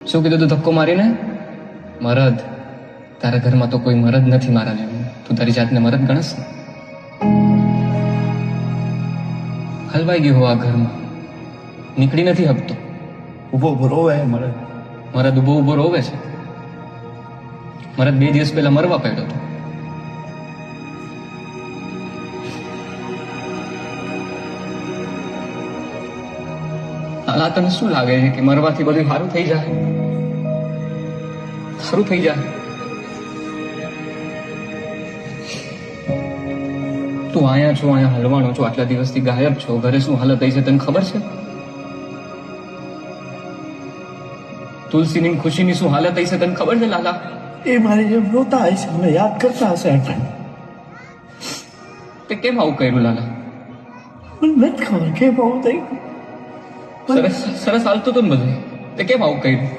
શું કીધું તું ધક્કો મારીને? મરદ? તારા ઘરમાં તો કોઈ મરદ નથી મારા જેવું. તું તારી જાતને મરદ ગણસ ને? હલવાઈ ગયો હો આ ઘરમાં, નીકળી નથી હકતો. ઉભો ઉભો રોવે મળે. મરદ ઉભો ઉભો રોવે છે. મરદ 2 દિવસ પહેલા મરવા પડ્યો હતો. આ તને શું લાગે છે કે મરવાથી બધું સારું થઈ જાય? સારું થઈ જાય? તું અહીંયા છો, અહીંયા હલવાનો છો, આટલા દિવસથી ગાયબ છો. ઘરે શું હાલત થઈ છે તને ખબર છે? તુલસીની ખુશીની શું હાલત થઈ છે તને ખબર છે લાલા? એ મારી જેમ રોતા હશે, મને યાદ કરતા હશે આટલા. તે કેમ આવું કર્યું લાલા? મને નથી ખબર કેમ આવું થઈ. સરસ સરસ હાલતું હતું ને બધું, તે કેમ આવું કર્યું?